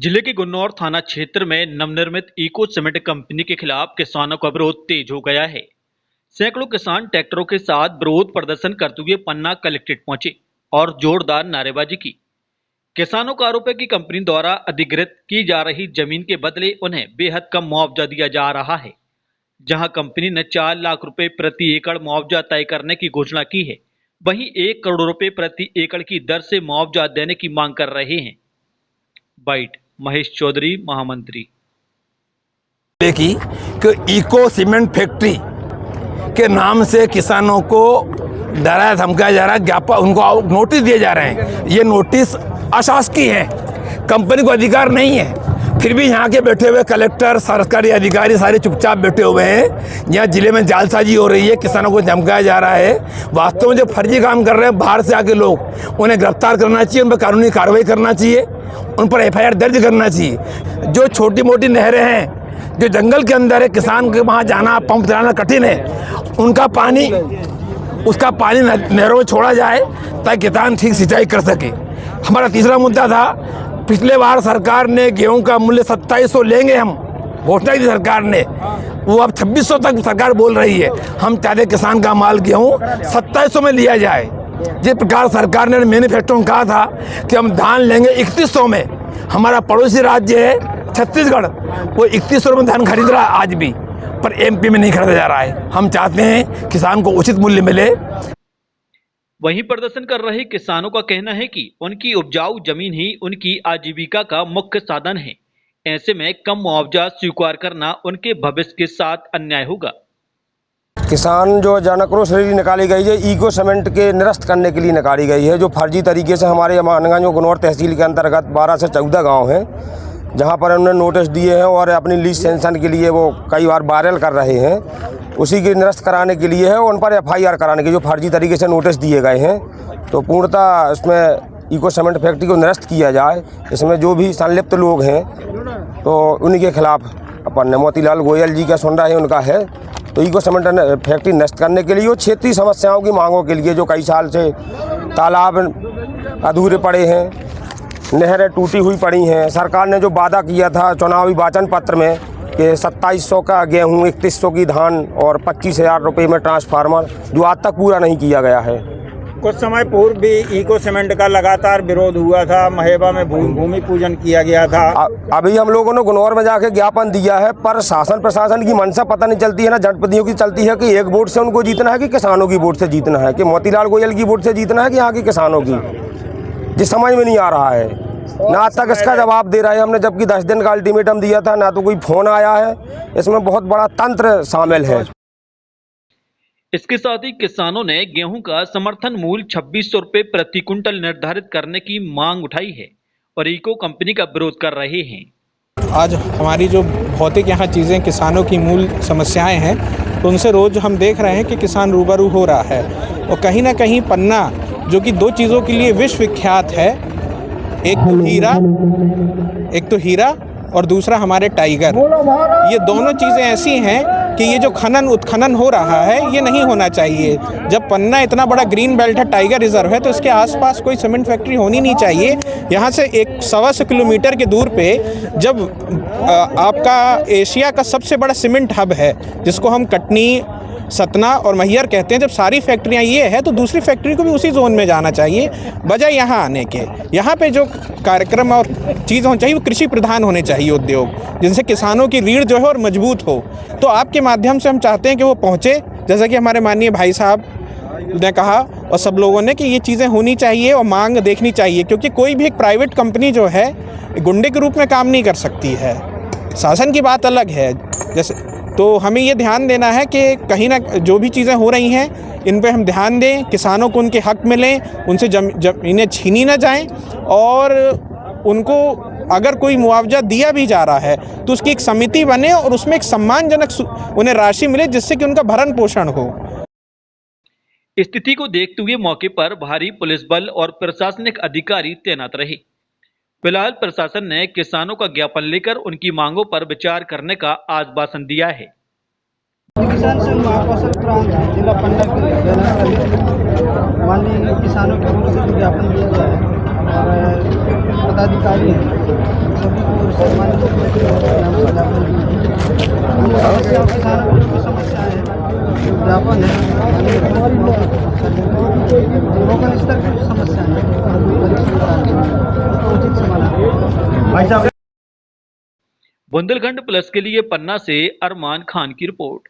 जिले के गुन्नौर थाना क्षेत्र में नवनिर्मित इको सीमेंट कंपनी के खिलाफ किसानों का विरोध तेज हो गया है। सैकड़ों किसान ट्रैक्टरों के साथ विरोध प्रदर्शन करते हुए पन्ना कलेक्ट्रेट पहुंचे और जोरदार नारेबाजी की। किसानों का आरोप है कि कंपनी द्वारा अधिग्रहित की जा रही जमीन के बदले उन्हें बेहद कम मुआवजा दिया जा रहा है। जहां कंपनी ने 4 लाख रुपए प्रति एकड़ मुआवजा तय करने की घोषणा की है, वहीं 1 करोड़ रुपए प्रति एकड़ की दर से मुआवजा देने की मांग कर रहे हैं। बाइट महेश चौधरी, महामंत्री। कि इको सीमेंट फैक्ट्री के नाम से किसानों को डराया धमकाया जा रहा है, ज्ञापन उनको नोटिस दिए जा रहे हैं। ये नोटिस अशासकीय है, कंपनी को अधिकार नहीं है। फिर भी यहाँ के बैठे हुए कलेक्टर, सरकारी अधिकारी सारे चुपचाप बैठे हुए हैं। यहाँ जिले में जालसाजी हो रही है, किसानों को धमकाया जा रहा है। वास्तव में जो फर्जी काम कर रहे हैं बाहर से आके लोग, उन्हें गिरफ्तार करना चाहिए, उन पर कानूनी कार्रवाई करना चाहिए, उन पर FIR दर्ज करना चाहिए। जो छोटी मोटी नहरें हैं, जो जंगल के अंदर है, किसान के वहाँ जाना, पंप चलाना कठिन है, उनका पानी, उसका पानी नहरों में छोड़ा जाए ताकि किसान ठीक सिंचाई कर सके। हमारा तीसरा मुद्दा था, पिछले बार सरकार ने गेहूं का मूल्य 2700 लेंगे, हम घोषणा की सरकार ने, वो अब 2600 तक सरकार बोल रही है। हम चाहते किसान का माल गेहूं 2700 में लिया जाए। जिस प्रकार सरकार ने मैनिफेस्टो में कहा था कि हम धान लेंगे 3100 में, हमारा पड़ोसी राज्य है छत्तीसगढ़, वो 3100 में धान खरीद रहा है आज भी, पर MP में नहीं खरीदा जा रहा है। हम चाहते हैं किसान को उचित मूल्य मिले। वहीं प्रदर्शन कर रहे किसानों का कहना है कि उनकी उपजाऊ जमीन ही उनकी आजीविका का मुख्य साधन है। ऐसे में कम मुआवजा स्वीकार करना उनके भविष्य के साथ अन्याय होगा। किसान जो जनक्रोश रैली निकाली गई है, इको सीमेंट के निरस्त करने के लिए निकाली गई है, जो फर्जी तरीके से हमारे मानगंज गुन्नौर तहसील के अंतर्गत 12 से 14 गाँव हैं, जहाँ पर उन्होंने नोटिस दिए हैं और अपनी लीज सेंशन के लिए वो कई बार वायरल कर रहे हैं। उसी के निरस्त कराने के लिए है, उन पर FIR कराने के जो फर्जी तरीके से नोटिस दिए गए हैं, तो पूर्णतः इसमें इको सीमेंट फैक्ट्री को निरस्त किया जाए। इसमें जो भी संलिप्त लोग हैं तो उन्हीं के खिलाफ अपन मोतीलाल गोयल जी का सुन रहे हैं, उनका है। तो इको सीमेंट फैक्ट्री नष्ट करने के लिए और क्षेत्रीय समस्याओं की मांगों के लिए, जो कई साल से तालाब अधूरे पड़े हैं, नहरें टूटी हुई पड़ी हैं, सरकार ने जो वादा किया था चुनावी वाचन पत्र में कि 2700 का गेहूं, 3100 की धान और 25,000 रुपये में ट्रांसफार्मर, जो आज तक पूरा नहीं किया गया है। कुछ समय पूर्व भी इको सीमेंट का लगातार विरोध हुआ था, महेबा में भूमि पूजन किया गया था। अभी हम लोगों ने गुन्नौर में जाके ज्ञापन दिया है, पर शासन प्रशासन की मंशा पता नहीं चलती है ना, जनप्रतिनिधियों की चलती है कि एक वोट से उनको जीतना है कि किसानों की वोट से जीतना है, कि मोतीलाल गोयल की वोट से जीतना है कि यहाँ की किसानों की, जिस समझ में नहीं आ रहा है। ना आज तक इसका जवाब दे रहा है हमने, जबकि 10 दिन का अल्टीमेटम दिया था, ना तो कोई फोन आया है। इसमें बहुत बड़ा तंत्र शामिल है। इसके साथ ही किसानों ने गेहूं का समर्थन मूल्य 2600 रुपये प्रति क्विंटल निर्धारित करने की मांग उठाई है और इको कंपनी का विरोध कर रहे हैं। आज हमारी जो भौतिक यहाँ चीज़ें, किसानों की मूल समस्याएं हैं, तो उनसे रोज हम देख रहे हैं कि किसान रूबरू हो रहा है। और कहीं ना कहीं पन्ना, जो कि 2 चीज़ों के लिए विश्वविख्यात है, एक तो हीरा और दूसरा हमारे टाइगर। ये दोनों चीज़ें ऐसी हैं कि ये जो उत्खनन हो रहा है, ये नहीं होना चाहिए। जब पन्ना इतना बड़ा ग्रीन बेल्ट है, टाइगर रिजर्व है, तो इसके आसपास कोई सीमेंट फैक्ट्री होनी नहीं चाहिए। यहाँ से 1-1.25 किलोमीटर के दूर पे जब आपका एशिया का सबसे बड़ा सीमेंट हब है, जिसको हम कटनी, सतना और मैहर कहते हैं, जब सारी फैक्ट्रियां ये है तो दूसरी फैक्ट्री को भी उसी जोन में जाना चाहिए, बजाय यहाँ आने के। यहाँ पे जो कार्यक्रम और चीज़ होनी चाहिए वो कृषि प्रधान होने चाहिए उद्योग, जिनसे किसानों की रीढ़ जो है और मजबूत हो। तो आपके माध्यम से हम चाहते हैं कि वो पहुँचे, जैसा कि हमारे माननीय भाई साहब ने कहा और सब लोगों ने, कि ये चीज़ें होनी चाहिए और मांग देखनी चाहिए, क्योंकि कोई भी एक प्राइवेट कंपनी जो है गुंडे के रूप में काम नहीं कर सकती है। शासन की बात अलग है, जैसे, तो हमें ये ध्यान देना है कि कहीं ना जो भी चीज़ें हो रही हैं, इन पे हम ध्यान दें, किसानों को उनके हक मिलें, उनसे जमीनें छीनी ना जाएं, और उनको अगर कोई मुआवजा दिया भी जा रहा है तो उसकी एक समिति बने और उसमें एक सम्मानजनक उन्हें राशि मिले, जिससे कि उनका भरण पोषण हो। स्थिति को देखते हुए मौके पर भारी पुलिस बल और प्रशासनिक अधिकारी तैनात रहे। फिलहाल प्रशासन ने किसानों का ज्ञापन लेकर उनकी मांगों पर विचार करने का आश्वासन दिया है। किसान संघ महाकोषक प्रांत जिला पन्ना के माननीय किसानों की ओर से ज्ञापन दिया गया है और पदाधिकारी हैं सभी को सम्मानित करने के लिए नाम सजावन समस्याओं किसानों की जो समस्याएं हैं जो ज्ञापन है लोकल स्तर की जो समस्याएं हैं उचित समाधान। बुंदेलखंड प्लस के लिए पन्ना से अरमान खान की रिपोर्ट।